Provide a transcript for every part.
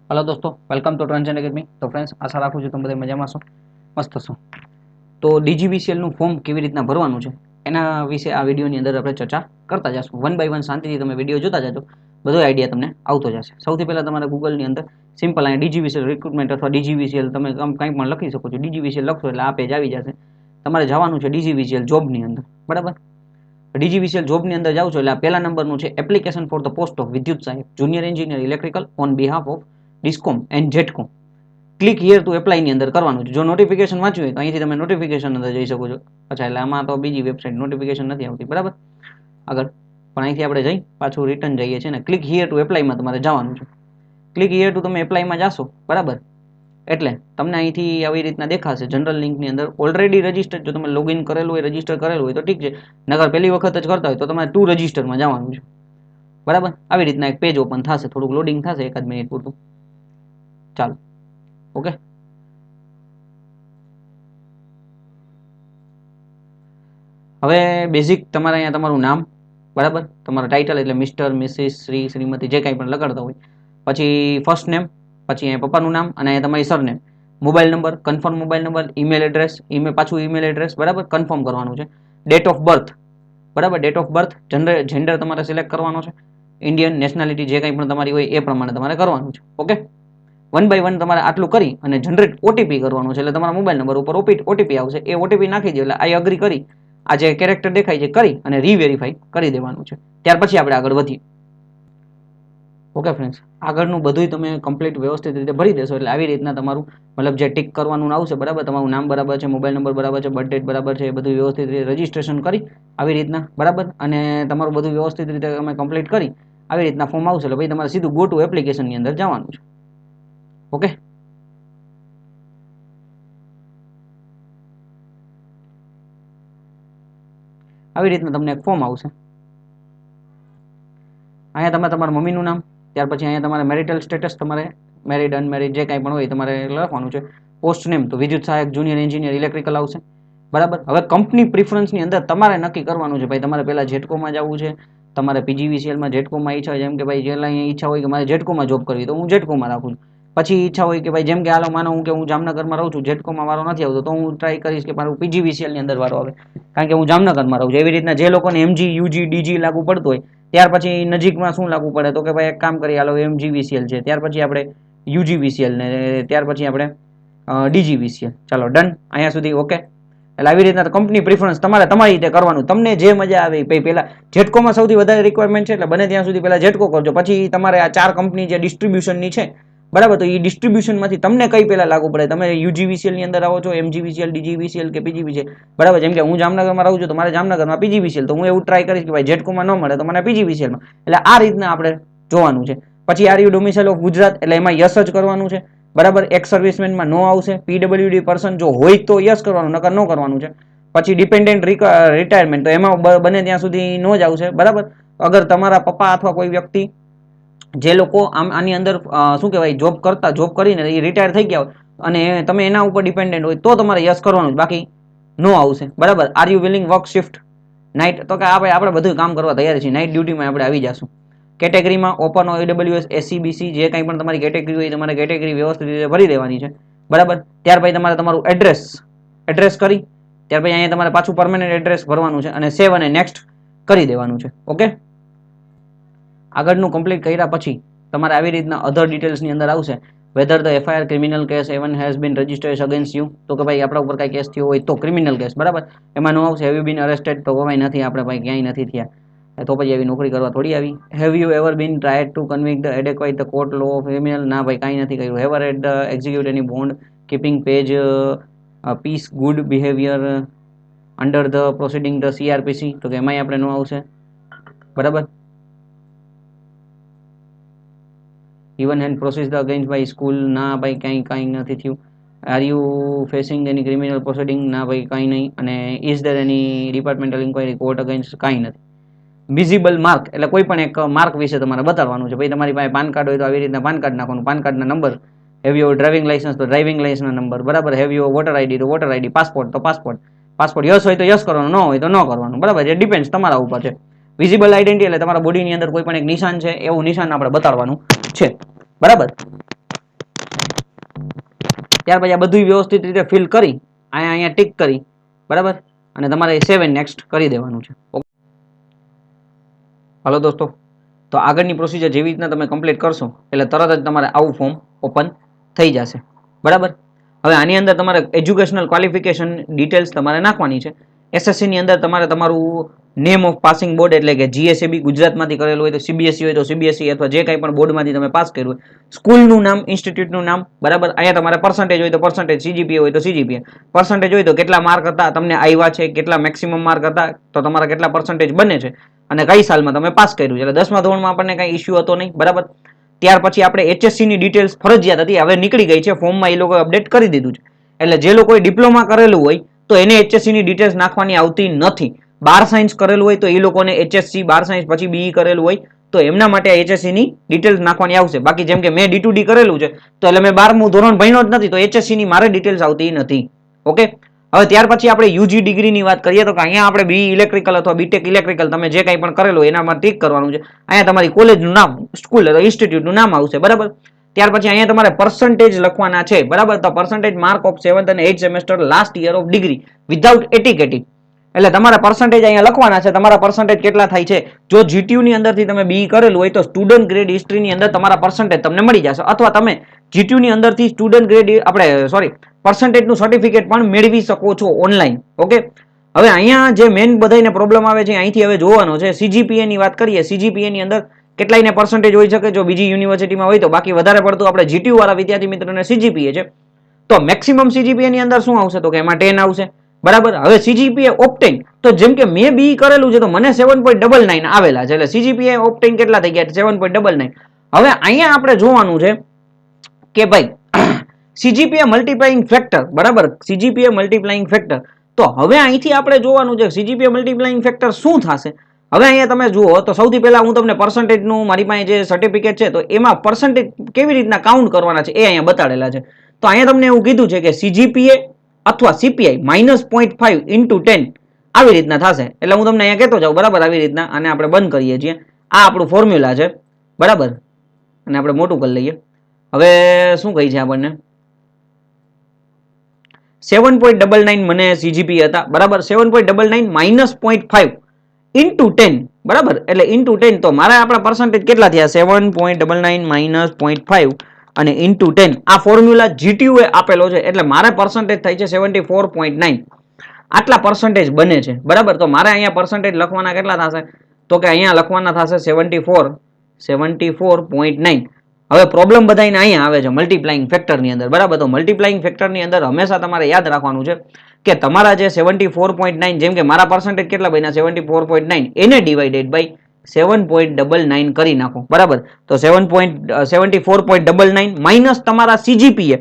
Hello दोस्तों, welcome to transaction academy. तो friends, आशा રાખું છું તમે બધા મજામાં છો, મસ્ત છો। તો ડીજીવીસીએલ નું ફોર્મ કેવી રીતના ભરવાનું છે એના વિશે આ વિડીયોની અંદર આપણે ચર્ચા કરતા જશું। વન બાય વન શાંતિથી તમે વિડીયો જોતા જાજો, બધો આઈડિયા તમને આવતો જશે। સૌથી પહેલા તમારે ગૂગલની અંદર સિમ્પલ અહીંયા ડીજીવીસીએલ રિક્રુટમેન્ટ અથવા ડીજીવીસીએલ તમે કંઈ પણ લખી શકો છો। ડીજીવીસીએલ લખશો એટલે આ પેજ આવી જશે। તમારે જવાનું છે ડીજીવીસીએલ જોબની અંદર, બરાબર। ડીજીવીસીએલ જોબની અંદર જાવ છો એટલે આ પહેલા નંબરનું છે application for the post of વિદ્યુત સહાયક junior engineer electrical on behalf of DISCOM and GETCO. Click here to એપ્લાયની અંદર કરવાનું છે। જો નોટિફિકેશન વાંચ્યું હોય તો અહીંથી તમે નોટિફિકેશન અંદર જઈ શકો છો। અચ્છા, એટલે આમાં તો બીજી વેબસાઇટ નોટિફિકેશન નથી આવતી, બરાબર। આગળ પણ અહીંથી આપણે જઈ પાછું રિટર્ન જઈએ છીએ ને ક્લિક હિયર ટુ એપ્લાયમાં તમારે જવાનું છે। ક્લિક હિયર ટુ તમે એપ્લાયમાં જાશો, બરાબર, એટલે તમને અહીંથી આવી રીતના દેખાશે જનરલ લિંકની અંદર ઓલરેડી રજિસ્ટર્ડ। જો તમે લોગિન કરેલું હોય, રજિસ્ટર કરેલું હોય તો ઠીક છે, નગર પહેલી વખત જ કરતા હોય તો તમારે ટુ રજિસ્ટરમાં જવાનું છે, બરાબર। આવી રીતના એક પેજ ઓપન થશે, થોડુંક લોડિંગ થશે એકાદ મિનિટ પૂરતું, ચાલો, ઓકે। હવે બેઝિક તમારે અહીંયા તમારું નામ, બરાબર, તમારા ટાઇટલ એટલે મિસ્ટર, મિસિસ, શ્રી, શ્રીમતી જે કાંઈ પણ લગાડતા હોય, પછી ફર્સ્ટ નેમ, પછી અહીંયા પપ્પાનું નામ અને અહીંયા તમારી surname, mobile number, confirm mobile number, email address, પાછું ઈમેલ એડ્રેસ, બરાબર, કન્ફર્મ કરવાનું છે। ડેટ ઓફ બર્થ, બરાબર, ડેટ ઓફ બર્થ, જેન્ડર તમારે સિલેક્ટ કરવાનો છે, ઇન્ડિયન નેશનાલિટી જે કંઈ પણ તમારી હોય એ પ્રમાણે તમારે કરવાનું છે, ઓકે। વન બાય વન તમારે આટલું કરી અને જનરેટ ઓટીપી કરવાનું છે, એટલે તમારા મોબાઈલ નંબર ઉપર ઓટીપી આવશે, એ ઓટીપી નાખી દો એટલે આઈ અગ્રી કરી આ જે કેરેક્ટર દેખાય છે કરી અને રીવેરીફાઈ કરી દેવાનું છે। ત્યાર પછી આપણે આગળ વધીએ, ઓકે ફ્રેન્ડ્સ। આગળનું બધું તમે કમ્પ્લીટ વ્યવસ્થિત રીતે ભરી દેશો એટલે આવી રીતના તમારું મતલબ જે ટીક કરવાનું આવશે, બરાબર, તમારું નામ બરાબર છે, મોબાઈલ નંબર બરાબર છે, બર્થ ડેટ બરાબર છે, એ બધું વ્યવસ્થિત રીતે રજીસ્ટ્રેશન કરી આવી રીતના, બરાબર, અને તમારું બધું વ્યવસ્થિત રીતે તમે કમ્પ્લીટ કરી આવી રીતના ફોર્મ આવશે એટલે પછી તમારે સીધું ગો ટુ એપ્લિકેશનની અંદર જવાનું છે, ઓકે। આવી રીતના તમને એક ફોર્મ આવશે। અહીંયા તમે તમારા મમ્મીનું નામ, ત્યાર પછી અહીંયા તમારે મેરિટલ સ્ટેટસ, તમારે મેરિડ અનમેરિડ જે કાંઈ પણ હોય તમારે લખવાનું છે। પોસ્ટ નેમ તો વિદ્યુત સહાયક જુનિયર એન્જિનિયર ઇલેક્ટ્રિકલ આવશે, બરાબર। હવે કંપની પ્રિફરન્સની અંદર તમારે નક્કી કરવાનું છે, ભાઈ તમારે પહેલાં જેટકોમાં જવું છે, તમારે પીજીવીસીએલમાં જેટકોમાં ઈચ્છા હોય, જેમ કે ભાઈ જેલા અહીંયા ઈચ્છા હોય કે મારે જેટકોમાં જોબ કરવી તો હું જેટકોમાં રાખું છું। પછી ઈચ્છા હોય કે ભાઈ જેમ કે હાલો માનો હું કે હું જામનગરમાં રહું છું, જેટકોમાં વારો નથી આવતો તો હું ટ્રાય કરીશ કે મારું પીજીવીસીએલની અંદર વારો આવે, કારણ કે હું જામનગરમાં રહું છું। એવી રીતના જે લોકોને એમજી, યુજી, ડીજી લાગુ પડતું હોય ત્યાર પછી નજીકમાં શું લાગુ પડે તો કે ભાઈ એક કામ કરીએ, હાલો એમજીવીસીએલ છે, ત્યાર પછી આપણે યુજીવીસીએલ ને ત્યાર પછી આપણે ડીજીવીસીએલ, ચાલો ડન, અહીંયા સુધી ઓકે। એટલે આવી રીતના કંપની પ્રિફરન્સ તમારે તમારી રીતે કરવાનું, તમને જે મજા આવે એ પહેલા જેટકોમાં સૌથી વધારે રિક્વાયરમેન્ટ છે એટલે બને ત્યાં સુધી પહેલા જેટકો કરજો, પછી તમારે આ 4 કંપની જે ડિસ્ટ્રીબ્યુશનની છે, બરાબર, તો એ ડિસ્ટ્રીબ્યુશનમાંથી તમને કઈ પહેલા લાગુ પડે, તમે યુજીવીસીએલ ની અંદર આવો છો, એમજીવીસીએલ, ડીજીવીસીએલ કે પીજીવીસીએલ, બરાબર, જેમ કે હું જામનગરમાં રહું છું તો મારે જામનગરમાં પીજીવીસીએલ, તો હું એવું ટ્રાય કરીશ કે ભાઈ જેટકોમાં ન મળે તો મને પીજીવીસીએલમાં, એટલે આ રીતના આપણે જોવાનું છે। પછી are you domicile of Gujarat એટલે એમાં યસ જ કરવાનું છે, બરાબર। એક્સ સર્વિસમેનમાં નો આવશે, પીડબ્લ્યુડી પર્સન જો હોય તો યસ કરવાનું, નકર નો કરવાનું છે। પછી ડિપેન્ડન્ટ રિટાયરમેન્ટ તો એમાં બને ત્યાં સુધી નો જ આવશે, બરાબર। અગર તમારા પપ્પા અથવા કોઈ વ્યક્તિ જે લોકો આની અંદર શું કહેવાય જોબ કરીને એ રિટાયર થઈ ગયા હોય અને તમે એના ઉપર ડિપેન્ડન્ટ હોય તો તમારે યસ કરવાનું જ, બાકી નો આવશે, બરાબર। Are you willing work shift night, તો કે આપણે બધું કામ કરવા તૈયાર છીએ, નાઇટ ડ્યુટીમાં આપણે આવી જશું। કેટેગરીમાં ઓપન હોય, AWS, SCBC જે કંઈ પણ તમારી કેટેગરી હોય તમારે કેટેગરી વ્યવસ્થિત રીતે ભરી દેવાની છે, બરાબર। ત્યાર પછી તમારે તમારું એડ્રેસ કરી ત્યાર પછી અહીંયા તમારે પાછું પરમેનન્ટ એડ્રેસ ભરવાનું છે અને સેવ અને નેક્સ્ટ કરી દેવાનું છે, ઓકે। આગળનું કમ્પ્લીટ કર્યા પછી તમારે આવી રીતના અધર ડિટેલ્સની અંદર આવશે, whether the FIR criminal case even has been registered against you, તો કે ભાઈ આપણા ઉપર કાંઈ કેસ થયો હોય તો ક્રિમિનલ કેસ, બરાબર, એમાં નો આવશે। હેવ યુ બીન અરેસ્ટેડ, તો ભાઈ નથી, આપણે ભાઈ ક્યાંય નથી થયા, તો પછી એવી નોકરી કરવા થોડી આવી। Have you ever been tried to convict the adequate the court law of criminal, ના ભાઈ કાંઈ નથી કર્યું। Have at the execute any bond keeping page peace good behaviour under the proceeding the CRPC, તો કે એમાંય આપણે નો આવશે, બરાબર। Even hand process the against by school, ના ભાઈ કાંઈ નથી થયું। Are you facing any criminal proceeding, ના ભાઈ કાંઈ નહીં। અને is there any departmental inquiry court against, કાંઈ નથી। વિઝિબલ માર્ક એટલે કોઈ પણ એક માર્ક વિશે તમારે બતાવવાનું છે, ભાઈ તમારી પાસે પાન કાર્ડ હોય તો આવી રીતના પાન કાર્ડ નાખવાનું, પાન કાર્ડના number, have you driving licence તો ડ્રાઇવિંગ લાઇસન્સના નંબર, બરાબર। હેવ યુ વોટર આઈડી તો વોટર આઈડી, પાસપોર્ટ તો પાસપોર્ટ યસ હોય તો યસ કરવાનું, ન હોય તો ન કરવાનું, બરાબર, જે ડિપેન્ડ્સ તમારા ઉપર છે। વિઝિબલ આઈડેન્ટિટી એટલે તમારા બોડીની અંદર કોઈ પણ એક નિશાન છે એવું નિશાન આપણે બતાડવાનું છે, બરાબર। ત્યાર પછી આ બધું વ્યવસ્થિત રીતે ફિલ કરી અહીંયા ટીક કરી, બરાબર, અને તમારે સેવ એન્ડ નેક્સ્ટ કરી દેવાનું છે. હાલો દોસ્તો, તો આગળની પ્રોસિજર જેવી રીતના તમે કમ્પ્લીટ કરશો એટલે તરત જ તમારે આવું ફોર્મ ઓપન થઈ જશે, બરાબર. હવે આની અંદર તમારે એજ્યુકેશનલ ક્વોલિફિકેશન ડિટેલ્સ તમારે નાખવાની છે. એસએસસી ની અંદર તમારે તમારું નેમ ઓફ પાસિંગ બોર્ડ એટલે કે જીએસએબી ગુજરાતમાંથી કરેલું હોય તો સીબીએસઈ હોય તો સીબીએસઈ અથવા જે કંઈ પણ બોર્ડમાંથી તમે પાસ કર્યું હોય, સ્કૂલનું નામ, ઇન્સ્ટિટ્યૂટનું નામ, બરાબર. અહીંયા તમારે પર્સન્ટેજ હોય તો પર્સન્ટેજ, સીજીપીએ હોય તો સીજીપીએ, પર્સન્ટેજ હોય તો કેટલા માર્ક હતા તમને આવ્યા છે, કેટલા મેક્સિમમ માર્ક હતા તો તમારા કેટલા પર્સન્ટેજ બને છે, અને કઈ સાલમાં તમે પાસ કર્યું છે. એટલે 10મા ધોરણમાં આપણને કઈ ઇસ્યુ હતો નહીં, બરાબર. ત્યાર પછી આપણે એચએસસી ની ડિટેલ્સ ફરજિયાત હતી, હવે નીકળી ગઈ છે, ફોર્મમાં એ લોકોએ અપડેટ કરી દીધું છે. એટલે જે લોકોએ ડિપ્લોમા કરેલું હોય તો એને એચએસસી ની ડિટેલ્સ નાખવાની આવતી નથી. 12 સાયન્સ કરેલું હોય તો એ લોકોને એચએસસી, 12 સાયન્સ પછી બીઈ કરેલું હોય તો એમના માટે એચએસસી ની ડિટેલ્સ નાખવાની આવશે. બાકી જેમ કે મેં ડી2ડી કરેલું છે તો એટલે મેં 12મું ધોરણ ભણ્યો જ નથી તો એચએસસી ની મારે ડિટેલ્સ આવતી નથી. ઓકે. હવે ત્યાર પછી આપણે યુજી ડિગ્રીની વાત કરીએ તો કે અહીંયા આપણે બીઈ ઇલેક્ટ્રિકલ અથવા બીટેક ઇલેક્ટ્રિકલ તમે જે કંઈ પણ કરેલું હોય એનામાં ટીક કરવાનું છે. અહીંયા તમારી કોલેજનું નામ, સ્કૂલ અથવા ઇન્સ્ટિટ્યૂટનું નામ આવશે, બરાબર. ત્યાર પછી અહીંયા તમારે પર્સન્ટેજ લખવાના છે, બરાબર. તો પર્સન્ટેજ માર્ક ઓફ 7th અને 8th semester last year of degree without ATKT, એટલે તમારા પર્સન્ટેજ અહીંયા લખવાના છે. તમારા પર્સન્ટેજ કેટલા થાય છે, જો જીટીયુ ની અંદરથી તમે બીઈ કરેલું હોય તો સ્ટુડન્ટ ગ્રેડ હિસ્ટ્રીની અંદર તમારા પર્સન્ટેજ તમને મળી જશે, અથવા તમે જીટીયુ ની અંદરથી સ્ટુડન્ટ ગ્રેડ પર્સન્ટેજનું સર્ટિફિકેટ પણ મેળવી શકો છો ઓનલાઈન. ઓકે. હવે અહીંયા જે મેઇન બધાને પ્રોબ્લેમ આવે છે અહીંથી હવે જોવાનો છે. સીજીપીએ ની વાત કરીએ, સીજીપીએ ની અંદર કેટલાયને પર્સન્ટેજ હોઈ શકે જો બીજી યુનિવર્સિટીમાં હોય તો, બાકી વધારે પડતું આપણે જીટીયુ વાળા વિદ્યાર્થી મિત્રોને સીજીપીએ છે. તો મેક્સિમમ સીજીપીએ ની અંદર શું આવશે તો કે એમાં 10 આવશે, બરાબર. હવે સીજીપીએ ઓપ્ટેન તો જેમ કે મેં બીઈ કરેલું છે તો મને 7.99 આવેલા છે, એટલે સીજીપીએ ઓપ્ટેન કેટલા થઈ ગયા 7.99. હવે અહીંયા આપણે જોવાનું છે કે ભાઈ સીજીપીએ મલ્ટીપ્લાઇંગ ફેક્ટર, બરાબર, સીજીપીએ મલ્ટીપ્લાઇંગ ફેક્ટર. તો હવે અહીંથી આપણે જોવાનું છે સીજીપીએ મલ્ટીપ્લાઇંગ ફેક્ટર શું થશે. હવે અહીંયા તમે જુઓ તો સૌથી પહેલા હું તમને પર્સન્ટેજનું મારી પાસે જે સર્ટિફિકેટ છે તો એમાં પર્સન્ટેજ કેવી રીતના કાઉન્ટ કરવાના છે એ અહીંયા બતાડેલા છે. તો અહીંયા તમને એવું કીધું છે કે સીજીપીએ અથવા સીપીઆઈ -0.5 into 10 આવી રીતના થશે. એટલે હું તમને અહીંયા કહેતો જાઉં, બરાબર, આવી રીતના. અને આપણે બંધ કરીએ છીએ. આ આપણું ફોર્મ્યુલા છે, બરાબર, અને આપણે મોટું કરી લઈએ. હવે શું કહી છે આપણને 7.99 મને સીજીપી હતા, બરાબર. 7.99 -0.5 into 10, બરાબર, એટલે into 10. તો મારા આપણા પર્સન્ટેજ કેટલા થયા 7.99 -0.5 અને into 10. આ ફોર્મ્યુલા જીટીયુ એ આપેલો છે એટલે મારે પર્સન્ટેજ થાય છે 74.9. આટલા પર્સન્ટેજ બને છે, બરાબર. તો મારે અહીંયા પર્સન્ટેજ લખવાના કેટલા થશે તો કે અહીંયા લખવાના થશે 74.9. હવે પ્રોબ્લેમ બધાને અહીંયા આવે છે મલ્ટીપ્લાઇંગ ફેક્ટરની અંદર, બરાબર. તો મલ્ટીપ્લાઇંગ ફેક્ટરની અંદર હંમેશા તમારે યાદ રાખવાનું છે કે તમારા જે 74.9 જેમ કે મારા પર્સન્ટેજ કેટલા બન્યા 74.9 એને ડિવાઇડેડ બાય 7.99 કરી નાખો, બરાબર. તો 74.99 માઇનસ તમારા સીજીપીએ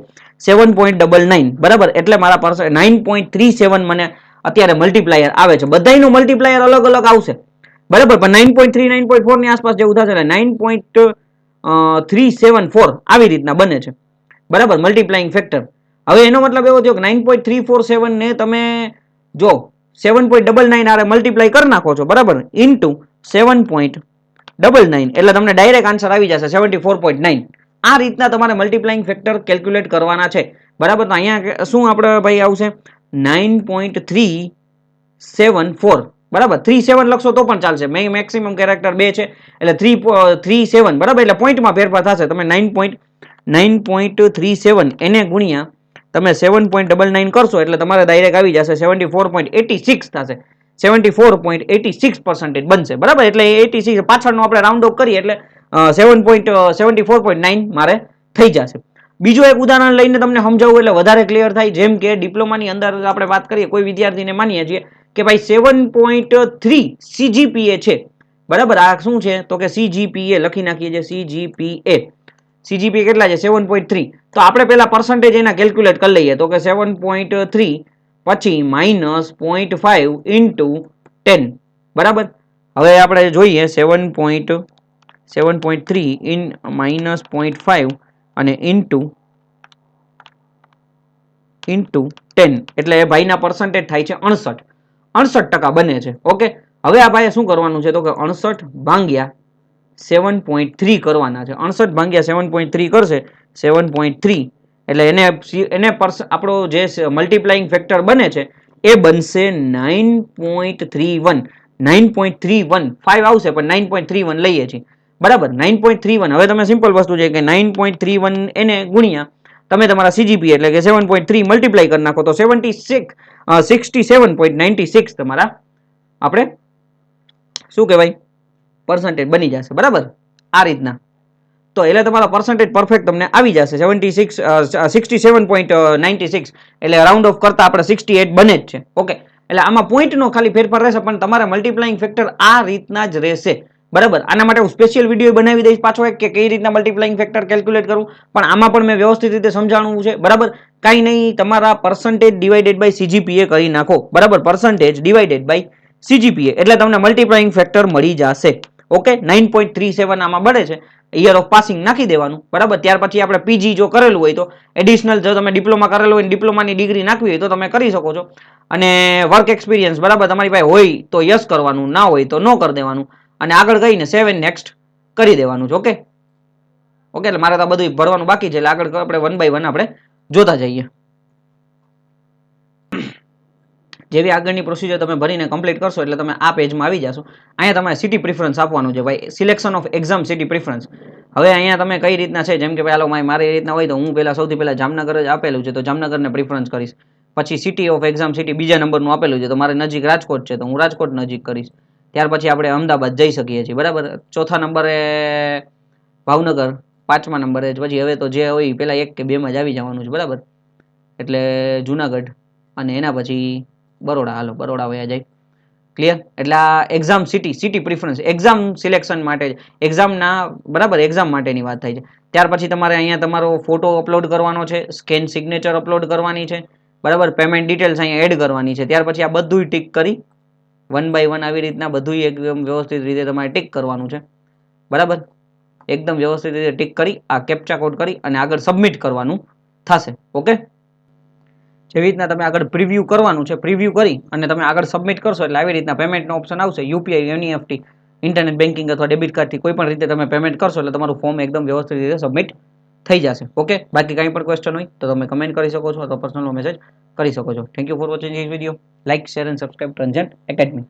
7.99, બરાબર, એટલે મારા 9.37 મને અત્યારે મલ્ટીપ્લાયર આવે છે. બધાયનું મલ્ટીપ્લાયર અલગ અલગ આવશે, બરાબર, પણ 9.3 9.4 ની આસપાસ જેવું થશે એટલે 9.374 આવી રીતના બને છે, બરાબર, મલ્ટીપ્લાઇંગ ફેક્ટર. હવે એનો મતલબ એવો થયો કે 9.347 ને તમે જો 7.99 આરે મલ્ટીપ્લાય કરી નાખો છો, બરાબર, ઇન્ટુ 7.99 એટલે તમને ડાયરેક્ટ આન્સર આવી જશે 74.9. આ રીતના તમારે મલ્ટીપ્લાઇંગ ફેક્ટર કેલ્ક્યુલેટ કરવાના છે, બરાબર. તો અહીંયા શું આપણે ભાઈ આવશે 9.374, બરાબર. 37 લખશો તો પણ ચાલશે, મેક્સિમમ કેરેક્ટર 2 છે એટલે 337, બરાબર, એટલે પોઈન્ટમાં ફેરફાર થશે. તમે 9.37 એને ગુણ્યા તમે 7.99 કરશો એટલે તમારે ડાયરેક્ટ આવી જશે 74.86 થશે. 74.86% બનશે, બરાબર. એટલે 86 પાછળનો આપણે રાઉન્ડ ઓફ કરીએ એટલે 74.9 મારે થઈ જશે. બીજું એક ઉદાહરણ લઈને તમને સમજાવવું એટલે વધારે ક્લિયર થાય. જેમ કે ડિપ્લોમાની અંદર આપણે વાત કરીએ, કોઈ વિદ્યાર્થીને માનીએ છીએ કે ભાઈ 7.3 સીજીપીએ છે, બરાબર. આ શું છે તો કે સીજીપીએ લખી નાખીએ છીએ, સીજીપીએ કેટલા છે 7.3. તો આપણે પહેલા પર્સન્ટેજ એના કેલ્ક્યુલેટ કરી લઈએ તો કે 7.3 પછી -0.5 ઇન્ટુ 10, બરાબર. હવે આપણે જોઈએ 7.3 ઇન -0.5 અને ઇન્ટુ 10 એટલે એ ભાઈના પર્સન્ટેજ થાય છે 68% બને છે. ઓકે. હવે આ ભાઈએ શું કરવાનું છે તો કે 68 ભાગ્યા 7.3 કરવાના છે. 68 ભાગ્યા 7.3 કરશે 7.3 એટલે એને આપણો જે મલ્ટીપ્લાઇંગ ફેક્ટર બને છે એ બનશે 9.31. 9.315 આવશે પણ 9.31 લઈએ છીએ બરાબર. 9.31 હવે તમે સિમ્પલ વસ્તુ છે કે 9.31 એને ગુણ્યા તમે તમારા સીજીપી એટલે કે 7.3 મલ્ટીપ્લાય કરી નાખો તો 67.96 તમારા આપણે શું કહેવાય પર્સન્ટેજ બની જશે બરાબર આ રીતના. તો એટલે તમારા પર્સન્ટેજ પરફેક્ટ તમને આવી જશે 67.96 એટલે રાઉન્ડ ઓફ કરતા આપણે 68 બને જ છે. ઓકે એટલે આમાં પોઈન્ટનો ખાલી ફેરફાર રહેશે પણ તમારા મલ્ટીપ્લાઇંગ ફેક્ટર આ રીતના જ રહેશે બરાબર. આના માટે હું સ્પેશિયલ વિડીયો બનાવી દઈશ પાછો એક કે કઈ રીતના મલ્ટીપ્લાઇંગ ફેક્ટર કેલ્ક્યુલેટ કરવું, પણ આમાં પણ મેં વ્યવસ્થિત રીતે સમજાવવું છે બરાબર. કાંઈ નહીં, તમારા પર્સન્ટેજ ડિવાઇડેડ બાય સીજીપીએ કરી નાખો બરાબર. પર્સન્ટેજ ડિવાઇડેડ બાય સીજીપીએ એટલે તમને મલ્ટીપ્લાઇંગ ફેક્ટર મળી જશે. ઓકે 9.37 આમાં મળે છે, યર ઓફ પાસિંગ નાખી દેવાનું બરાબર. ત્યાર પછી આપણે પીજી જો કરેલું હોય તો એડિશનલ જો તમે ડિપ્લોમા કરેલું હોય ડિપ્લોમાની ડિગ્રી નાખવી હોય તો તમે કરી શકો છો. અને વર્ક એક્સપિરિયન્સ બરાબર તમારી પાસે હોય તો યસ કરવાનું, ના હોય તો નો કરી દેવાનું અને આગળ ગઈને સેવ એન્ડ નેક્સ્ટ કરી દેવાનું છે. ઓકે ઓકે એટલે મારે તો બધું ભરવાનું બાકી છે એટલે આગળ આપણે 1 by 1 આપણે જોતા જઈએ. જેવી આગળની પ્રોસિજર તમે ભરીને કમ્પ્લીટ કરશો એટલે તમે આ પેજમાં આવી જશો. અહીંયા તમારે સિટી પ્રિફરન્સ આપવાનું છે ભાઈ, selection of exam city preference. હવે અહીંયા તમે કઈ રીતના છે, જેમ કે ભાઈ હાલો મારી રીતના હોય તો હું પહેલા સૌથી પહેલા જામનગર જ આપેલું છે તો જામનગરને પ્રિફરન્સ કરીશ. પછી સિટી ઓફ એક્ઝામ સિટી બીજા નંબરનું આપેલું છે તો મારે નજીક રાજકોટ છે તો હું રાજકોટ નજીક કરીશ. ત્યાર પછી આપણે અમદાવાદ જઈ શકીએ છીએ બરાબર. ચોથા નંબરે ભાવનગર, પાંચમા નંબરે પછી હવે તો જે હોય પહેલા 1 કે 2 માં જ આવી જવાનું છે બરાબર. એટલે જુનાગઢ અને એના પછી બરોડા. હાલો બરોડા વયા જાય. ક્લિયર? એટલે આ exam city preference exam selection માટે એક્ઝામના બરાબર એક્ઝામ માટેની વાત થાય છે. ત્યાર પછી તમારે અહીંયા તમારો ફોટો અપલોડ કરવાનો છે, સ્કેન સિગ્નેચર અપલોડ કરવાની છે બરાબર. પેમેન્ટ ડિટેલ્સ અહીંયા એડ કરવાની છે. ત્યાર પછી આ બધું ટીક કરી 1 by 1 આવી રીતના બધું એકદમ વ્યવસ્થિત રીતે તમારે ટીક કરવાનું છે બરાબર. એકદમ વ્યવસ્થિત રીતે ટીક કરી આ કેપ્ચા કોડ કરી અને આગળ સબમિટ કરવાનું થશે. ઓકે જેવી રીતના તમે આગળ પ્રિવ્યુ કરવાનું છે, પ્રિવ્યુ કરી અને તમે આગળ સબમિટ કરશો એટલે આવી રીતના પેમેન્ટનો ઓપ્શન આવશે. યુપીઆઈ, એનઈએફટી, ઇન્ટરનેટ બેન્કિંગ અથવા ડેબિટ કાર્ડથી કોઈ પણ રીતે તમે પેમેન્ટ કરશો એટલે તમારું ફોર્મ એકદમ વ્યવસ્થિત રીતે સબમિટ થઈ જશે. ઓકે બાકી કંઈ પણ ક્વેશ્ચન હોય તો તમે કમેન્ટ કરી શકો છો અથવા પર્સનલ મેસેજ કરી શકો છો. Thank you for watching this video. Like, share and subscribe Transact academy.